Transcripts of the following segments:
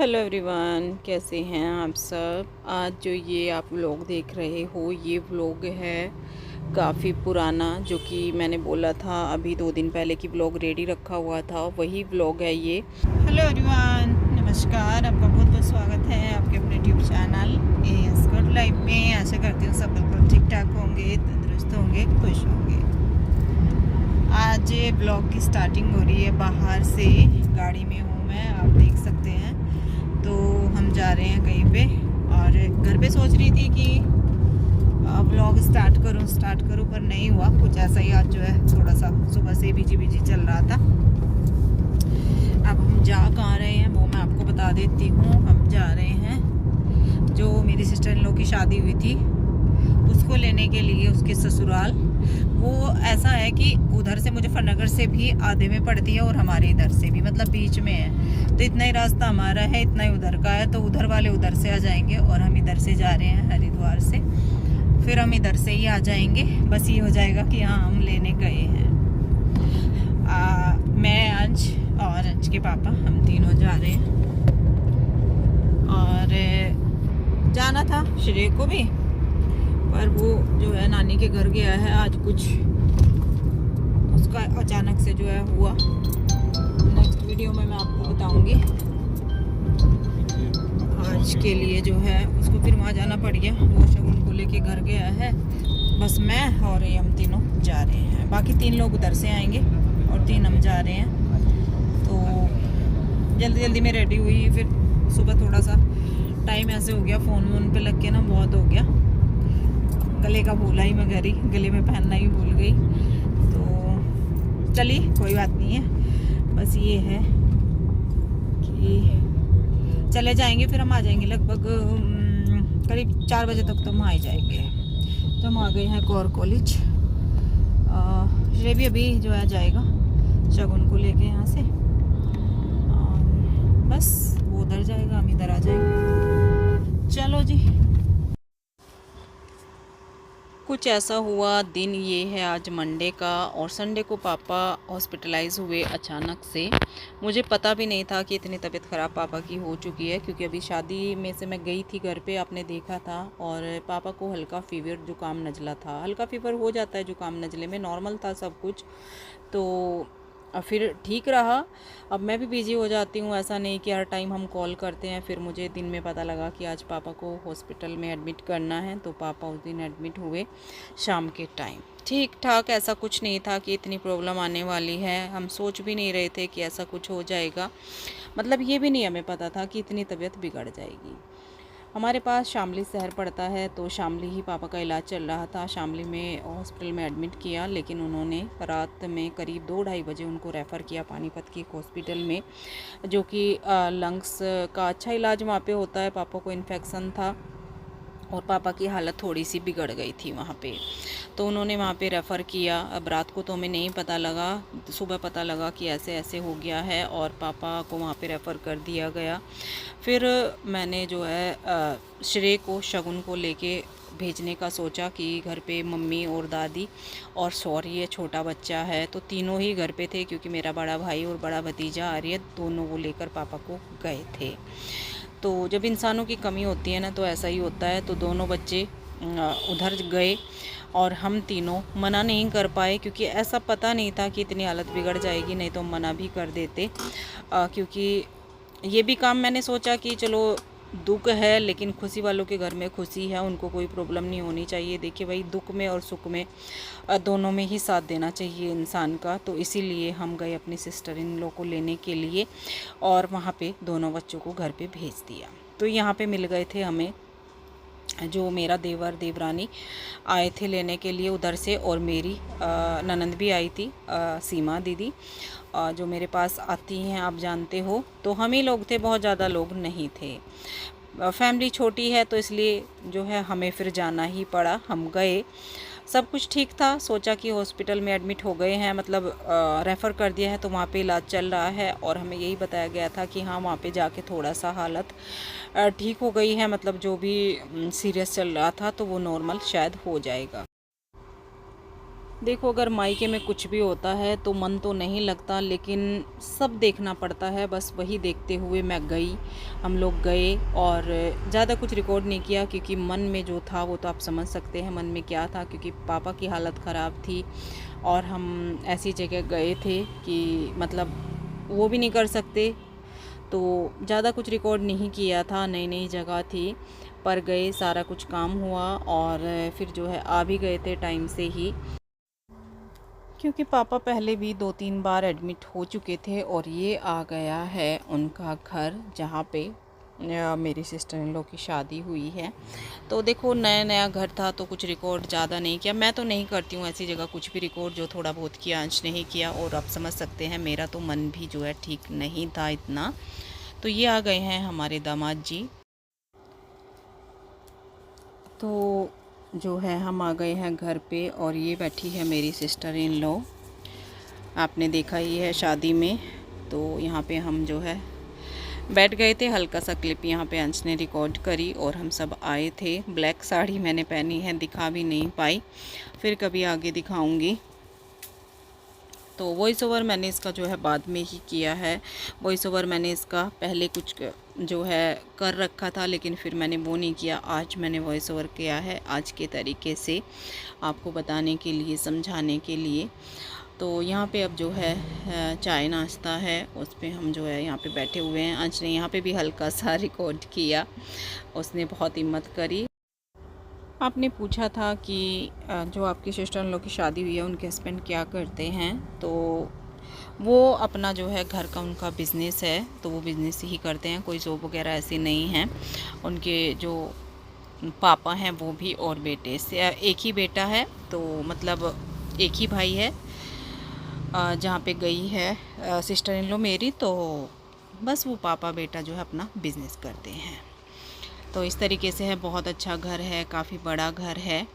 Hello everyone, कैसे हैं आप सब। आज जो ये आप व्लॉग देख रहे हो ये व्लॉग है काफ़ी पुराना, जो कि मैंने बोला था अभी 2 दिन पहले की व्लॉग रेडी रखा हुआ था, वही व्लॉग है ये। हेलो एवरीवन, नमस्कार, आपका बहुत बहुत स्वागत है आपके अपने YouTube channel as good life में। आशा करती हूँ सब बिल्कुल ठीक ठाक होंगे, तंदुरुस्त होंगे, खुश होंगे। आज ब्लॉग की स्टार्टिंग हो रही है बाहर से, गाड़ी में हूँ मैं, आप देख सकते हैं। तो हम जा रहे हैं कहीं पे, और घर पे सोच रही थी कि ब्लॉग स्टार्ट करूँ पर नहीं हुआ। कुछ ऐसा ही आज जो है थोड़ा सा सुबह से बिजी चल रहा था। अब हम जा कहाँ रहे हैं वो मैं आपको बता देती हूँ। हम जा रहे हैं जो मेरी सिस्टर इन लोग की शादी हुई थी उसको लेने के लिए, उसके ससुराल। वो ऐसा है कि उधर से मुजफ्फरनगर से भी आधे में पड़ती है और हमारे इधर से भी, मतलब बीच में है। तो इतना ही रास्ता हमारा है, इतना ही उधर का है। तो उधर वाले उधर से आ जाएंगे और हम इधर से जा रहे हैं हरिद्वार से, फिर हम इधर से ही आ जाएंगे। बस ये हो जाएगा कि हाँ हम लेने गए हैं। मैं अंश और अंश के पापा, हम तीनों जा रहे हैं। और जाना था श्रेय को भी, पर वो जो है नानी के घर गया है आज, कुछ उसका अचानक से जो है हुआ। नेक्स्ट वीडियो में मैं आपको बताऊंगी। आज के लिए जो है उसको फिर वहाँ जाना पड़ गया, वो शगुन को लेके घर गया है। बस मैं और ये हम तीनों जा रहे हैं, बाकी 3 लोग उधर से आएंगे और 3 हम जा रहे हैं। तो जल्दी में रेडी हुई, फिर सुबह थोड़ा सा टाइम ऐसे हो गया, फ़ोन वोन पे लग के ना बहुत हो गया। गले का भूला ही मैं, गले में पहनना ही भूल गई। तो चलिए कोई बात नहीं है, बस ये है कि चले जाएंगे, फिर हम आ जाएंगे लगभग करीब 4 बजे तक तो हम आ ही जाएंगे। तो हम आ गए हैं कौर कॉलेज। ये भी अभी जो है जाएगा शगुन को लेके यहाँ से, बस वो उधर जाएगा, हम इधर आ जाएंगे। चलो जी, कुछ ऐसा हुआ। दिन ये है आज मंडे का, और संडे को पापा हॉस्पिटलाइज हुए अचानक से। मुझे पता भी नहीं था कि इतनी तबीयत ख़राब पापा की हो चुकी है, क्योंकि अभी शादी में से मैं गई थी घर पे, आपने देखा था। और पापा को हल्का फीवर, जुकाम नज़ला था। हल्का फीवर हो जाता है जुकाम नज़ले में, नॉर्मल था सब कुछ। तो फिर ठीक रहा। अब मैं भी बिज़ी हो जाती हूँ, ऐसा नहीं कि हर टाइम हम कॉल करते हैं। फिर मुझे दिन में पता लगा कि आज पापा को हॉस्पिटल में एडमिट करना है, तो पापा उस दिन एडमिट हुए शाम के टाइम। ठीक ठाक, ऐसा कुछ नहीं था कि इतनी प्रॉब्लम आने वाली है। हम सोच भी नहीं रहे थे कि ऐसा कुछ हो जाएगा, मतलब ये भी नहीं हमें पता था कि इतनी तबीयत बिगड़ जाएगी। हमारे पास शामली शहर पड़ता है, तो शामली ही पापा का इलाज चल रहा था। शामली में हॉस्पिटल में एडमिट किया, लेकिन उन्होंने रात में करीब 2-2:30 बजे उनको रेफ़र किया पानीपत की हॉस्पिटल में, जो कि लंग्स का अच्छा इलाज वहाँ पे होता है। पापा को इन्फेक्शन था और पापा की हालत थोड़ी सी बिगड़ गई थी वहाँ पे, तो उन्होंने वहाँ पे रेफ़र किया। अब रात को तो हमें नहीं पता लगा, सुबह पता लगा कि ऐसे ऐसे हो गया है, और पापा को वहाँ पे रेफ़र कर दिया गया। फिर मैंने जो है श्रेय को, शगुन को लेके भेजने का सोचा कि घर पे मम्मी और दादी और सॉरी ये छोटा बच्चा है, तो तीनों ही घर पे थे, क्योंकि मेरा बड़ा भाई और बड़ा भतीजा आर्यन दोनों वो लेकर पापा को गए थे। तो जब इंसानों की कमी होती है ना, तो ऐसा ही होता है। तो दोनों बच्चे उधर गए और हम तीनों मना नहीं कर पाए, क्योंकि ऐसा पता नहीं था कि इतनी हालत बिगड़ जाएगी, नहीं तो मना भी कर देते। क्योंकि ये भी काम मैंने सोचा कि चलो दुख है, लेकिन खुशी वालों के घर में खुशी है, उनको कोई प्रॉब्लम नहीं होनी चाहिए। देखिए भाई, दुख में और सुख में दोनों में ही साथ देना चाहिए इंसान का। तो इसीलिए हम गए अपनी सिस्टर इन लोग को लेने के लिए, और वहाँ पे दोनों बच्चों को घर पे भेज दिया। तो यहाँ पे मिल गए थे हमें, जो मेरा देवर देवरानी आए थे लेने के लिए उधर से, और मेरी ननंद भी आई थी, सीमा दीदी, जो मेरे पास आती हैं, आप जानते हो। तो हम ही लोग थे, बहुत ज़्यादा लोग नहीं थे। फैमिली छोटी है, तो इसलिए जो है हमें फिर जाना ही पड़ा। हम गए, सब कुछ ठीक था। सोचा कि हॉस्पिटल में एडमिट हो गए हैं, मतलब रेफ़र कर दिया है, तो वहाँ पे इलाज चल रहा है। और हमें यही बताया गया था कि हाँ वहाँ पे जाके थोड़ा सा हालत ठीक हो गई है, मतलब जो भी सीरियस चल रहा था तो वो नॉर्मल शायद हो जाएगा। देखो, अगर मायके में कुछ भी होता है तो मन तो नहीं लगता, लेकिन सब देखना पड़ता है। बस वही देखते हुए मैं गई, हम लोग गए और ज़्यादा कुछ रिकॉर्ड नहीं किया, क्योंकि मन में जो था वो तो आप समझ सकते हैं मन में क्या था, क्योंकि पापा की हालत ख़राब थी और हम ऐसी जगह गए थे कि मतलब वो भी नहीं कर सकते। तो ज़्यादा कुछ रिकॉर्ड नहीं किया था, नई नई जगह थी, पर गए, सारा कुछ काम हुआ और फिर जो है आ भी गए थे टाइम से ही, क्योंकि पापा पहले भी 2-3 बार एडमिट हो चुके थे। और ये आ गया है उनका घर जहाँ पे मेरी सिस्टर इन लोग की शादी हुई है। तो देखो, नया नया घर था तो कुछ रिकॉर्ड ज़्यादा नहीं किया। मैं तो नहीं करती हूँ ऐसी जगह कुछ भी रिकॉर्ड, जो थोड़ा बहुत किया अंश नहीं किया। और आप समझ सकते हैं मेरा तो मन भी जो है ठीक नहीं था इतना। तो ये आ गए हैं हमारे दामाद जी। तो जो है हम आ गए हैं घर पे और ये बैठी है मेरी सिस्टर इन लॉ। आपने देखा ही है शादी में। तो यहाँ पे हम जो है बैठ गए थे, हल्का सा क्लिप यहाँ पे अंश ने रिकॉर्ड करी और हम सब आए थे। ब्लैक साड़ी मैंने पहनी है, दिखा भी नहीं पाई, फिर कभी आगे दिखाऊंगी। तो वॉइस ओवर मैंने इसका जो है बाद में ही किया है। वॉइस ओवर मैंने इसका पहले कुछ जो है कर रखा था, लेकिन फिर मैंने वो नहीं किया। आज मैंने वॉइस ओवर किया है आज के तरीके से, आपको बताने के लिए, समझाने के लिए। तो यहाँ पे अब जो है चाय नाश्ता है, उस पे हम जो है यहाँ पे बैठे हुए हैं। अंश ने यहाँ पे भी हल्का सा रिकॉर्ड किया, उसने बहुत हिम्मत करी। आपने पूछा था कि जो आपकी सिस्टर इन लोग की शादी हुई है उनके हस्बैंड क्या करते हैं। तो वो अपना जो है घर का उनका बिज़नेस है, तो वो बिज़नेस ही करते हैं, कोई जॉब वगैरह ऐसी नहीं है। उनके जो पापा हैं वो भी, और बेटे से एक ही बेटा है, तो मतलब एक ही भाई है। जहाँ पे गई है सिस्टर इन लॉ मेरी, तो बस वो पापा बेटा जो है अपना बिज़नेस करते हैं। तो इस तरीके से है, बहुत अच्छा घर है, काफ़ी बड़ा घर है।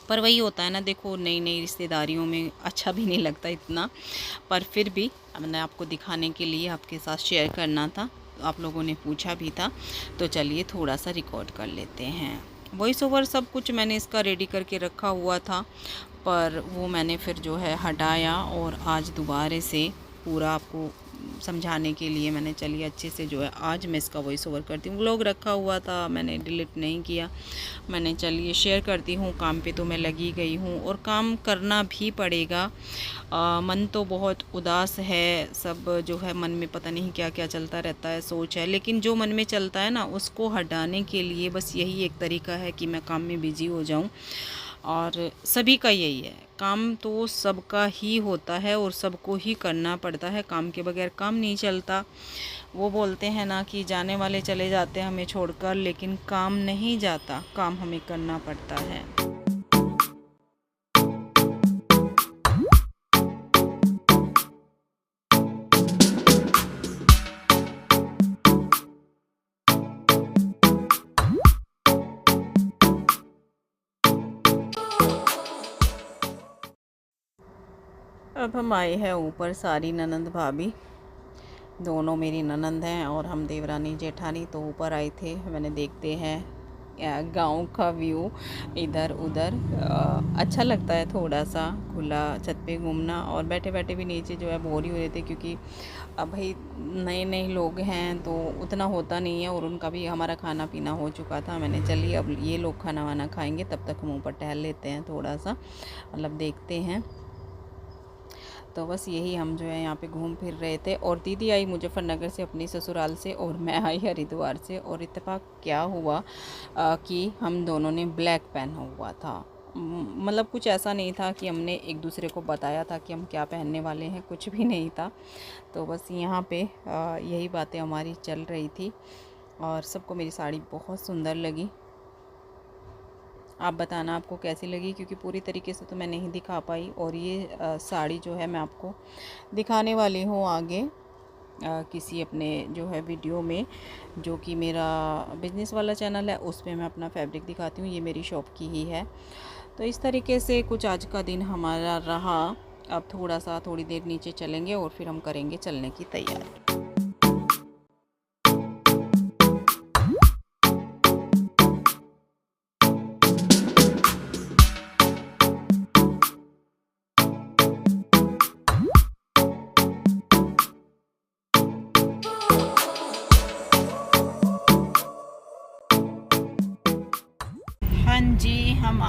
पर वही होता है ना, देखो नई नई रिश्तेदारियों में अच्छा भी नहीं लगता इतना, पर फिर भी मैंने आपको दिखाने के लिए आपके साथ शेयर करना था। आप लोगों ने पूछा भी था, तो चलिए थोड़ा सा रिकॉर्ड कर लेते हैं। वॉइस ओवर सब कुछ मैंने इसका रेडी करके रखा हुआ था, पर वो मैंने फिर जो है हटाया और आज दोबारा से पूरा आपको समझाने के लिए मैंने, चलिए अच्छे से जो है आज मैं इसका वॉइस ओवर करती हूँ। व्लॉग रखा हुआ था, मैंने डिलीट नहीं किया। मैंने चलिए शेयर करती हूँ, काम पे तो मैं लगी गई हूँ और काम करना भी पड़ेगा। मन तो बहुत उदास है, सब जो है मन में पता नहीं क्या क्या चलता रहता है, सोच है। लेकिन जो मन में चलता है ना, उसको हटाने के लिए बस यही एक तरीका है कि मैं काम में बिज़ी हो जाऊँ। और सभी का यही है, काम तो सबका ही होता है और सबको ही करना पड़ता है, काम के बगैर काम नहीं चलता। वो बोलते हैं ना कि जाने वाले चले जाते हैं हमें छोड़कर, लेकिन काम नहीं जाता, काम हमें करना पड़ता है। अब हम आए हैं ऊपर, सारी ननंद भाभी, दोनों मेरी ननंद हैं और हम देवरानी जेठानी, तो ऊपर आए थे। मैंने देखते हैं गांव का व्यू इधर उधर। अच्छा लगता है थोड़ा सा खुला छत पे घूमना, और बैठे बैठे भी नीचे जो है बोर ही हो रहे थे, क्योंकि अब भाई नए नए लोग हैं तो उतना होता नहीं है, और उनका भी हमारा खाना पीना हो चुका था। मैंने चलिए अब ये लोग खाना वाना खाएंगे, तब तक हम ऊपर टहल लेते हैं, थोड़ा सा मतलब देखते हैं। तो बस यही हम जो है यहाँ पे घूम फिर रहे थे। और दीदी आई मुजफ्फरनगर से अपनी ससुराल से, और मैं आई हरिद्वार से। और इत्तेफाक क्या हुआ कि हम दोनों ने ब्लैक पहना हुआ था। मतलब कुछ ऐसा नहीं था कि हमने एक दूसरे को बताया था कि हम क्या पहनने वाले हैं, कुछ भी नहीं था। तो बस यहाँ पे यही बातें हमारी चल रही थी, और सबको मेरी साड़ी बहुत सुंदर लगी। आप बताना आपको कैसी लगी, क्योंकि पूरी तरीके से तो मैं नहीं दिखा पाई। और ये साड़ी जो है मैं आपको दिखाने वाली हूँ आगे किसी अपने जो है वीडियो में, जो कि मेरा बिज़नेस वाला चैनल है, उस पर मैं अपना फैब्रिक दिखाती हूँ। ये मेरी शॉप की ही है। तो इस तरीके से कुछ आज का दिन हमारा रहा। अब थोड़ी देर नीचे चलेंगे और फिर हम करेंगे चलने की तैयारी।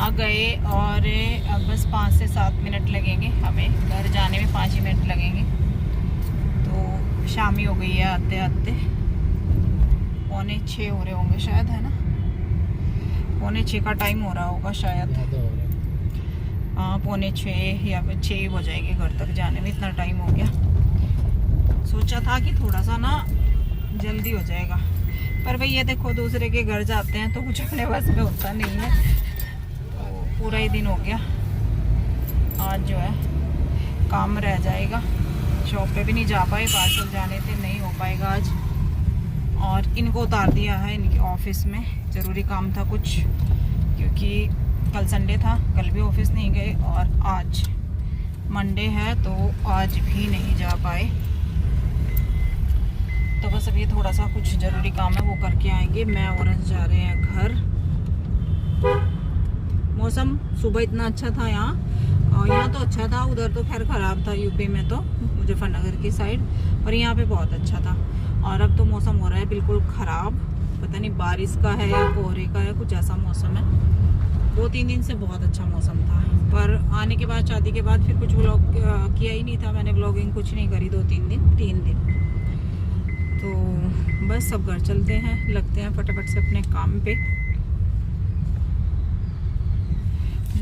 आ गए और अब बस 5 से 7 मिनट लगेंगे हमें, घर जाने में 5 ही मिनट लगेंगे। तो शाम ही हो गई है आते आते, 5:45 हो रहे होंगे शायद, है ना? 5:45 का टाइम हो रहा होगा शायद। हाँ 5:45 या फिर 6 हो जाएंगे घर तक जाने में, इतना टाइम हो गया। सोचा था कि थोड़ा सा ना जल्दी हो जाएगा, पर भाई ये देखो दूसरे के घर जाते हैं तो कुछ अपने बस में होता नहीं है। तो पूरा ही दिन हो गया, आज जो है काम रह जाएगा। शॉप पे भी नहीं जा पाए, पार्सल जाने थे, नहीं हो पाएगा आज। और इनको उतार दिया है इनके ऑफिस में, ज़रूरी काम था कुछ, क्योंकि कल संडे था, कल भी ऑफिस नहीं गए और आज मंडे है तो आज भी नहीं जा पाए। तो बस अभी थोड़ा सा कुछ ज़रूरी काम है वो करके आएंगे। मैं और जा रहे हैं घर। मौसम सुबह इतना अच्छा था यहाँ, और यहाँ तो अच्छा था, उधर तो खैर ख़राब था यूपी में, तो मुजफ्फरनगर की साइड, और यहाँ पे बहुत अच्छा था। और अब तो मौसम हो रहा है बिल्कुल ख़राब, पता नहीं बारिश का है या कोहरे का है, कुछ ऐसा मौसम है। 2-3 दिन से बहुत अच्छा मौसम था, पर आने के बाद, शादी के बाद फिर कुछ व्लॉग किया ही नहीं था मैंने, व्लॉगिंग कुछ नहीं करी 2-3 दिन, 3 दिन। तो बस अब घर चलते हैं, लगते हैं फटाफट से अपने काम पे।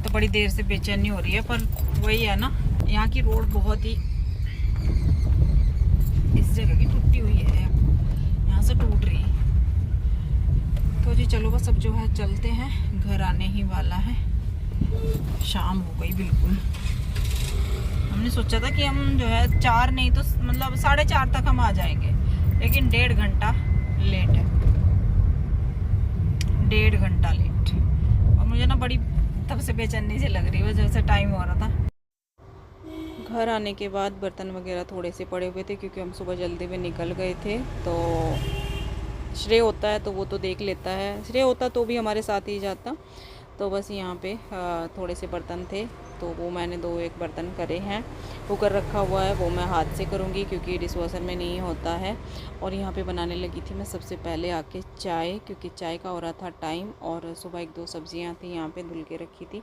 तो बड़ी देर से बेचैनी हो रही है, पर वही है ना, यहाँ की रोड बहुत ही इस जगह की टूटी हुई है, यहाँ से टूट रही। तो जी चलो बस अब जो है चलते हैं, घर आने ही वाला है, शाम हो गई बिल्कुल। हमने सोचा था कि हम जो है 4 नहीं तो मतलब 4:30 तक हम आ जाएंगे, लेकिन 1.5 घंटा लेट है, 1.5 घंटा लेट। और मुझे ना बड़ी तब से बेचैनी से लग रही है, जैसे टाइम हो रहा था। घर आने के बाद बर्तन वगैरह थोड़े से पड़े हुए थे, क्योंकि हम सुबह जल्दी में निकल गए थे। तो श्रेय होता है तो वो तो देख लेता है, श्रेय होता तो भी हमारे साथ ही जाता। तो बस यहाँ पे थोड़े से बर्तन थे, तो वो मैंने 2-1 बर्तन करे हैं। कुकर रखा हुआ है, वो मैं हाथ से करूँगी क्योंकि डिशवॉशर में नहीं होता है। और यहाँ पे बनाने लगी थी मैं सबसे पहले आके चाय, क्योंकि चाय का हो रहा था टाइम। और सुबह 1-2 सब्जियाँ थी यहाँ पे धुल के रखी थी,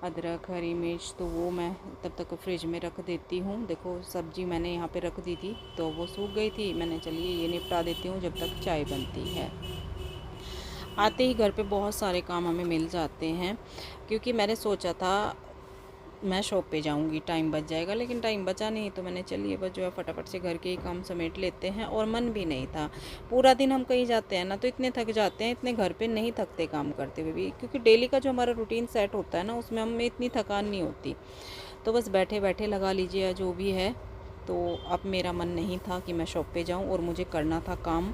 अदरक, हरी मिर्च, तो वो मैं तब तक फ्रिज में रख देती हूँ। देखो सब्जी मैंने यहाँ पे रख दी थी तो वो सूख गई थी, मैंने चलिए ये निपटा देती हूँ जब तक चाय बनती है। आते ही घर पे बहुत सारे काम हमें मिल जाते हैं, क्योंकि मैंने सोचा था मैं शॉप पे जाऊंगी, टाइम बच जाएगा, लेकिन टाइम बचा नहीं। तो मैंने चलिए बस जो है फटाफट से घर के ही काम समेट लेते हैं। और मन भी नहीं था, पूरा दिन हम कहीं जाते हैं ना तो इतने थक जाते हैं, इतने घर पे नहीं थकते काम करते हुए भी, क्योंकि डेली का जो हमारा रूटीन सेट होता है ना उसमें हमें इतनी थकान नहीं होती। तो बस बैठे बैठे लगा लीजिए जो भी है। तो अब मेरा मन नहीं था कि मैं शॉप पे जाऊं, और मुझे करना था काम।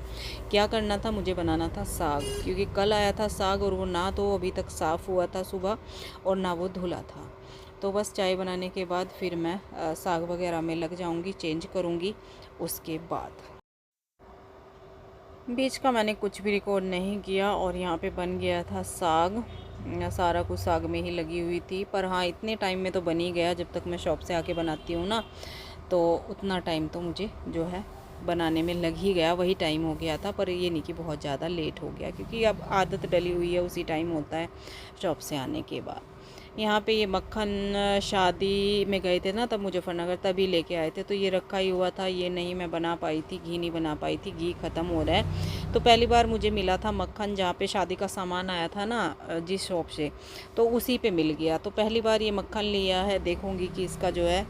क्या करना था, मुझे बनाना था साग, क्योंकि कल आया था साग और वो ना तो अभी तक साफ़ हुआ था सुबह और ना वो धुला था। तो बस चाय बनाने के बाद फिर मैं साग वगैरह में लग जाऊंगी, चेंज करूंगी उसके बाद। बीच का मैंने कुछ भी रिकॉर्ड नहीं किया। और यहाँ पे बन गया था साग, सारा कुछ साग में ही लगी हुई थी। पर हाँ इतने टाइम में तो बन ही गया, जब तक मैं शॉप से आके बनाती हूँ ना, तो उतना टाइम तो मुझे जो है बनाने में लग ही गया, वही टाइम हो गया था। पर ये नहीं कि बहुत ज़्यादा लेट हो गया, क्योंकि अब आदत डली हुई है, उसी टाइम होता है शॉप से आने के बाद। यहाँ पे ये मक्खन शादी में गए थे ना तब मुजफ्फरनगर, तभी लेके आए थे, तो ये रखा ही हुआ था, ये नहीं मैं बना पाई थी, घी नहीं बना पाई थी, घी ख़त्म हो रहा है। तो पहली बार मुझे मिला था मक्खन, जहाँ पे शादी का सामान आया था ना जिस शॉप से, तो उसी पे मिल गया। तो पहली बार ये मक्खन लिया है, देखूँगी कि इसका जो है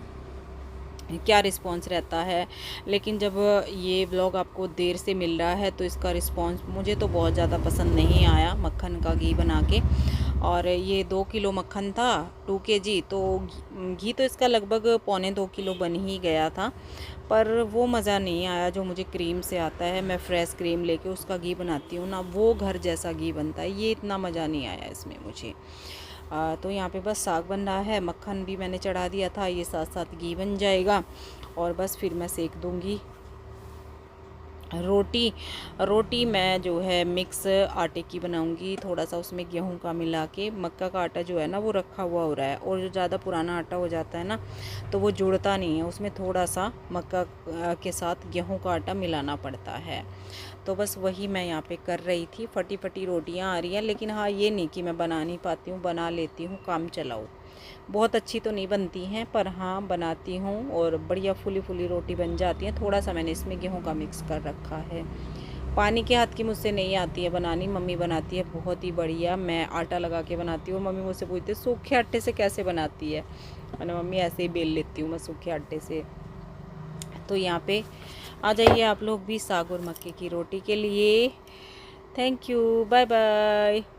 क्या रिस्पॉन्स रहता है। लेकिन जब ये व्लॉग आपको देर से मिल रहा है तो इसका रिस्पॉन्स मुझे तो बहुत ज़्यादा पसंद नहीं आया, मक्खन का घी बना के। और ये 2 किलो मक्खन था, 2 kg, तो घी तो इसका लगभग 1.25 किलो बन ही गया था। पर वो मज़ा नहीं आया जो मुझे क्रीम से आता है। मैं फ्रेश क्रीम लेके उसका घी बनाती हूँ ना, वो घर जैसा घी बनता है, ये इतना मज़ा नहीं आया इसमें मुझे। तो यहाँ पे बस साग बन रहा है, मक्खन भी मैंने चढ़ा दिया था, ये साथ साथ घी बन जाएगा और बस फिर मैं सेक दूँगी। रोटी रोटी मैं जो है मिक्स आटे की बनाऊंगी, थोड़ा सा उसमें गेहूं का मिला के। मक्का का आटा जो है ना वो रखा हुआ हो रहा है, और जो ज़्यादा पुराना आटा हो जाता है ना तो वो जुड़ता नहीं है, उसमें थोड़ा सा मक्का के साथ गेहूं का आटा मिलाना पड़ता है। तो बस वही मैं यहाँ पे कर रही थी। फटी फटी रोटियाँ आ रही हैं, लेकिन हाँ ये नहीं कि मैं बना नहीं पाती हूँ, बना लेती हूँ, काम चलाओ। बहुत अच्छी तो नहीं बनती हैं पर हाँ बनाती हूँ, और बढ़िया फुली फुली रोटी बन जाती है। थोड़ा सा मैंने इसमें गेहूं का मिक्स कर रखा है। पानी के हाथ की मुझसे नहीं आती है बनानी, मम्मी बनाती है बहुत ही बढ़िया। मैं आटा लगा के बनाती हूँ, मम्मी मुझसे पूछती है सूखे आटे से कैसे बनाती है। मैंने मम्मी ऐसे ही बेल लेती हूँ मैं सूखे आटे से। तो यहाँ पे आ जाइए आप लोग भी साग और मक्के की रोटी के लिए। Thank you, bye bye.